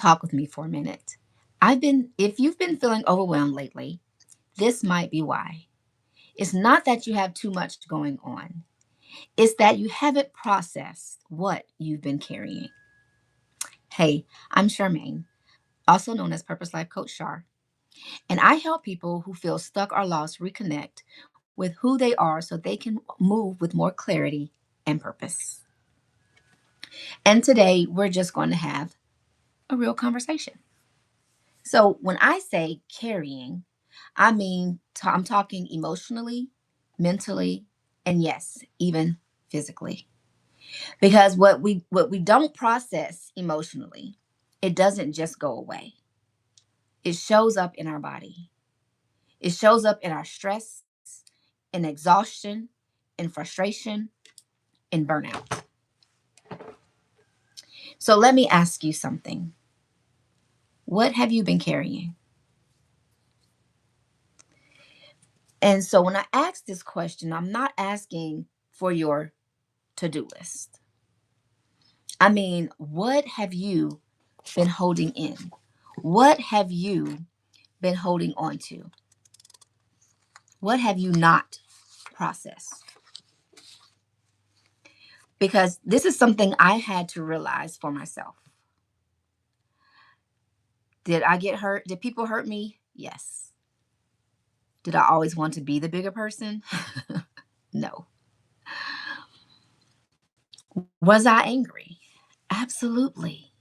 talk with me for a minute. If you've been feeling overwhelmed lately, this might be why. It's not that you have too much going on, it's that you haven't processed what you've been carrying. Hey, I'm Charmaine, also known as Purpose Life Coach Shar, and I help people who feel stuck or lost reconnect with who they are so they can move with more clarity and purpose. And today, we're just going to have a real conversation. So, when I say carrying, I mean, I'm talking emotionally, mentally, and yes, even physically. Because what we don't process emotionally, it doesn't just go away. It shows up in our body. It shows up in our stress, in exhaustion, in frustration, in burnout. So let me ask you something. What have you been carrying? And so when I ask this question, I'm not asking for your to-do list. I mean, what have you been holding in? What have you been holding on to? What have you not processed? Because this is something I had to realize for myself. Did I get hurt? Did people hurt me? Yes. Did I always want to be the bigger person? No. Was I angry? Absolutely.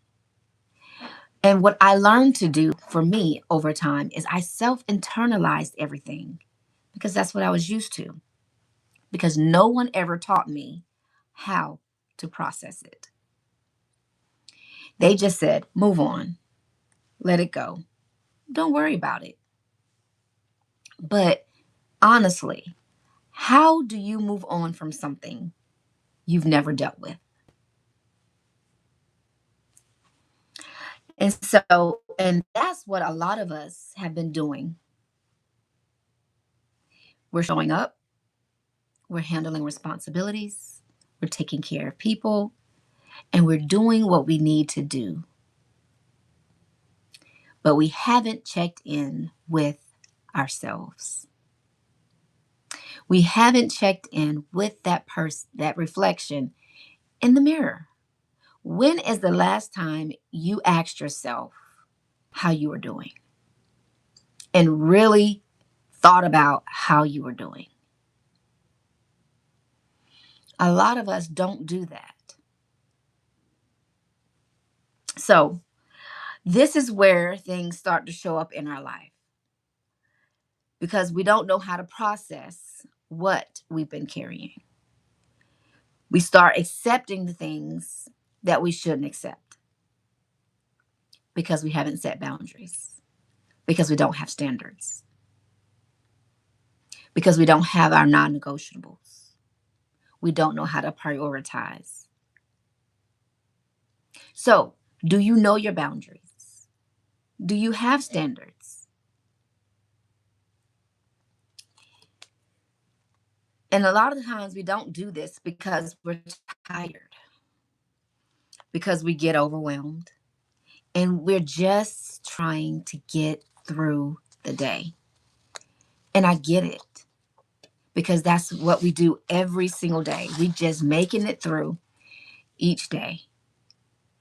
And what I learned to do for me over time is I self internalized everything because that's what I was used to, because no one ever taught me how to process it. They just said, move on, let it go, don't worry about it. But honestly, how do you move on from something you've never dealt with? And that's what a lot of us have been doing. We're showing up, we're handling responsibilities, we're taking care of people, and we're doing what we need to do. But we haven't checked in with ourselves. We haven't checked in with that person, that reflection in the mirror. When is the last time you asked yourself how you were doing and really thought about how you were doing? A lot of us don't do that. So, this is where things start to show up in our life because we don't know how to process what we've been carrying. We start accepting the things that we shouldn't accept because we haven't set boundaries, because we don't have standards, because we don't have our non negotiables. We don't know how to prioritize. So, do you know your boundaries? Do you have standards? And a lot of the times we don't do this because we're tired, because we get overwhelmed, and we're just trying to get through the day. And I get it because that's what we do every single day. We just making it through each day.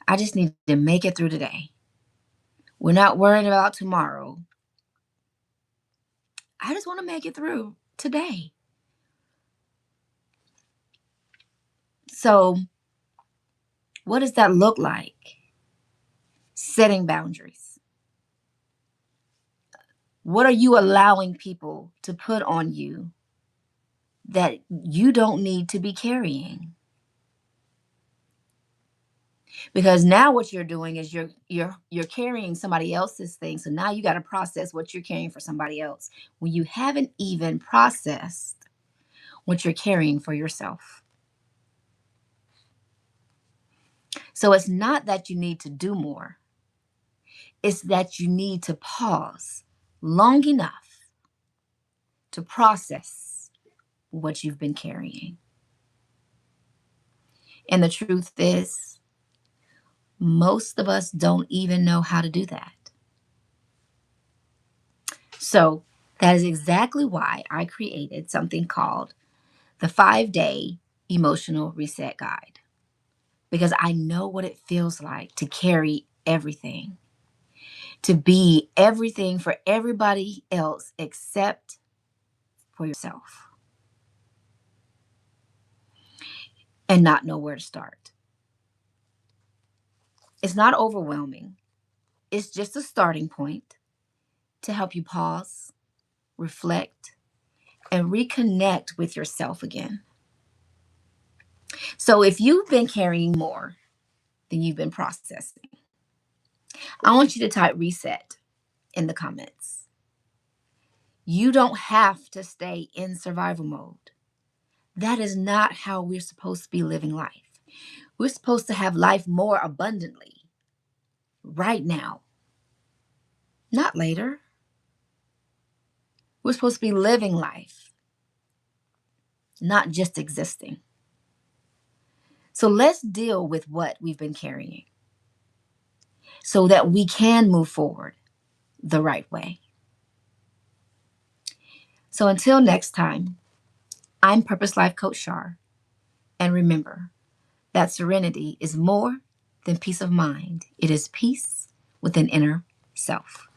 I just need to make it through today. We're not worried about tomorrow. I just want to make it through today. So, what does that look like? Setting boundaries. What are you allowing people to put on you that you don't need to be carrying? Because now what you're doing is you're carrying somebody else's thing. So now you got to process what you're carrying for somebody else when you haven't even processed what you're carrying for yourself. So it's not that you need to do more. It's that you need to pause long enough to process what you've been carrying. And the truth is, Most of us don't even know how to do that. So that is exactly why I created something called the 5-Day Emotional Reset Guide, because I know what it feels like to carry everything, to be everything for everybody else except for yourself, and not know where to start. It's not overwhelming, it's just a starting point to help you pause, reflect, and reconnect with yourself again. So if you've been carrying more than you've been processing, I want you to type reset in the comments. You don't have to stay in survival mode. That is not how we're supposed to be living life. We're supposed to have life more abundantly right now, not later. We're supposed to be living life, not just existing. So let's deal with what we've been carrying so that we can move forward the right way. So until next time, I'm Purpose Life Coach Shar. And remember that serenity is more than peace of mind, it is peace with an inner self.